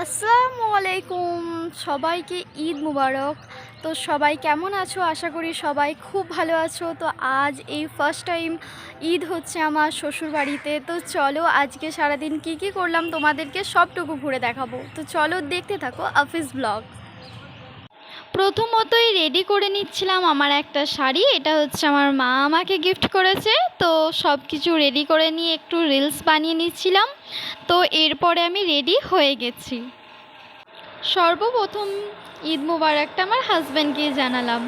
আসসালামু আলাইকুম, সবাইকে ঈদ মুবারক। তো সবাই কেমন আছো? আশা করি সবাই খুব ভালো আছো। তো আজ এই ফার্স্ট টাইম ঈদ হচ্ছে আমার শ্বশুরবাড়িতে। তো চলো আজকে সারাদিন কি করলাম তোমাদেরকে সবটুকু ঘুরে দেখাবো। তো চলো দেখতে থাকো আফিস ব্লগ। প্রথমতই রেডি করে নিচ্ছিলাম আমার একটা শাড়ি। এটা হচ্ছে আমার মা আমাকে গিফট করেছে। তো সব কিছু রেডি করে নিয়ে একটু রিলস বানিয়ে নিচ্ছিলাম। তো এরপরে আমি রেডি হয়ে গেছি। সর্বপ্রথম ঈদ মুবারকটা আমার হাজব্যান্ডকে জানালাম।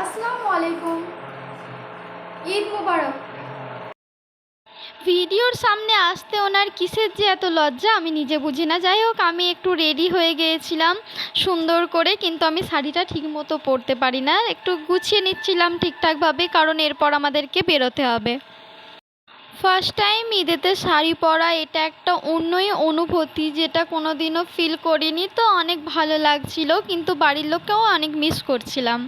আসসালামু আলাইকুম, ঈদ মুবারক। ভিডিওর সামনে আসতে ওনার কিসের যে এত লজ্জা আমি নিজে বুঝি না। যাই হোক, আমি একটু রেডি হয়ে গিয়েছিলাম সুন্দর করে, কিন্তু আমি শাড়িটা ঠিকমতো পরতে পারি না। একটু গুছিয়ে নিচ্ছিলাম ঠিকঠাকভাবে, কারণ এরপর আমাদেরকে বেরোতে হবে। ফার্স্ট টাইম ঈদেতে শাড়ি পরা এটা একটা অন্যই অনুভূতি, যেটা কোনো দিনও ফিল করিনি। তো অনেক ভালো লাগছিল, কিন্তু বাড়ির লোককেও অনেক মিস করছিলাম।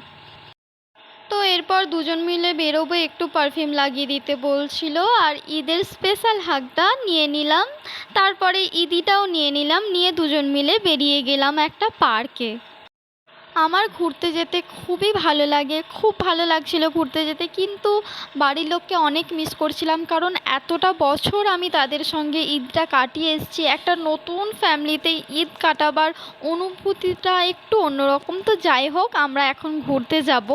তো এরপর দুজন মিলে বেরোবো, একটু পারফিউম লাগিয়ে দিতে বলছিল, আর ঈদের স্পেশাল হাগটা নিয়ে নিলাম। তারপরে ঈদিটাও নিয়ে নিলাম, নিয়ে দুজন মিলে বেরিয়ে গেলাম একটা পার্কে। আমার ঘুরতে যেতে খুবই ভালো লাগে, খুব ভালো লাগছিল ঘুরতে যেতে, কিন্তু বাড়ির লোককে অনেক মিস করছিলাম, কারণ এতটা বছর আমি তাদের সঙ্গে ঈদটা কাটিয়ে এসেছি। একটা নতুন ফ্যামিলিতে ঈদ কাটাবার অনুভূতিটা একটু অন্যরকম। তো যাই হোক, আমরা এখন ঘুরতে যাব।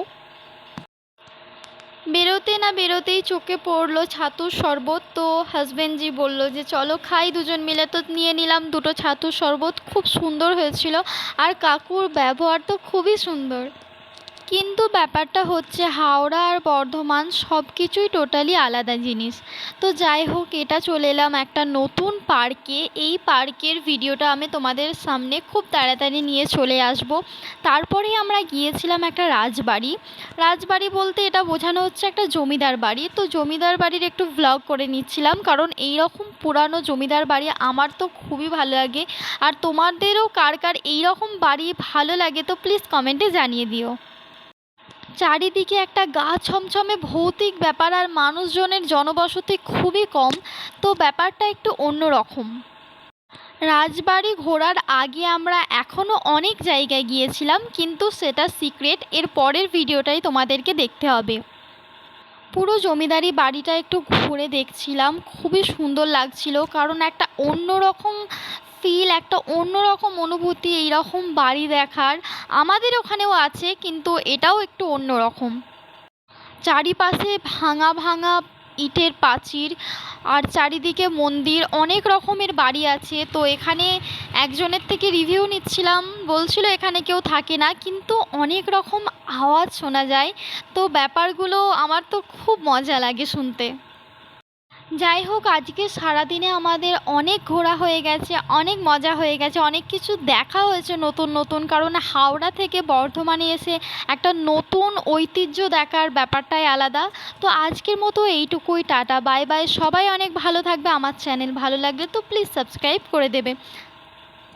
বেরোতে না বেরোতেই চোখে পড়লো ছাতুর শরবত। তো হাজব্যান্ডজি বলল যে চলো খাই দুজন মিলে। তো নিয়ে নিলাম দুটো ছাতুর শরবত, খুব সুন্দর হয়েছিল, আর কাকুর ব্যবহার তো খুবই সুন্দর। কিন্তু ব্যাপারটা হচ্ছে হাওড়া আর বর্ধমান সব কিছুই টোটালি আলাদা জিনিস। তো যাই হোক, এটা চলে এলাম একটা নতুন পার্কে। এই পার্কের ভিডিওটা আমি তোমাদের সামনে খুব তাড়াতাড়ি নিয়ে চলে আসব। তারপরে আমরা গিয়েছিলাম একটা রাজবাড়ি। রাজবাড়ি বলতে এটা বোঝানো হচ্ছে একটা জমিদার বাড়ি। তো জমিদার বাড়ির একটু ভ্লগ করে নিচ্ছিলাম, কারণ এই রকম পুরানো জমিদার বাড়ি আমার তো খুবই ভালো লাগে। আর তোমাদেরও কার কার এই রকম বাড়ি ভালো লাগে তো প্লিজ কমেন্টে জানিয়ে দিও। চারিদিকে একটা গা ছমছমে ভৌতিক ব্যাপার, আর মানুষজনের জনবসতি খুবই কম। তো ব্যাপারটা একটু অন্যরকম। রাজবাড়ি ঘোরার আগে আমরা এখনও অনেক জায়গায় গিয়েছিলাম, কিন্তু সেটা সিক্রেট, এর পরের ভিডিওটাই তোমাদেরকে দেখতে হবে। পুরো জমিদারি বাড়িটা একটু ঘুরে দেখছিলাম, খুবই সুন্দর লাগছিল, কারণ একটা অন্যরকম ফিল, একটা অন্যরকম অনুভূতি এইরকম বাড়ি দেখার। আমাদের ওখানেও আছে, কিন্তু এটাও একটু অন্যরকম। চারিপাশে ভাঙা ভাঙা ইটের প্রাচীর, আর চারিদিকে মন্দির, অনেক রকমের বাড়ি আছে। তো এখানে একজনের থেকে রিভিউ নিচ্ছিলাম, বলছিল এখানে কেউ থাকে না, কিন্তু অনেক রকম আওয়াজ শোনা যায়। তো ব্যাপারগুলো আমার তো খুব মজা লাগে শুনতে। যাই হোক, আজকে সারাদিনে আমাদের অনেক ঘোরা হয়ে গেছে, অনেক মজা হয়ে গেছে, অনেক কিছু দেখা হয়েছে নতুন নতুন, কারণ হাওড়া থেকে বর্ধমানে এসে একটা নতুন ঐতিহ্য দেখার ব্যাপারটাই আলাদা। তো আজকের মতো এইটুকুই, টাটা বাই বাই। সবাই অনেক ভালো থাকবে। আমার চ্যানেল ভালো লাগলে তো প্লিজ সাবস্ক্রাইব করে দেবে।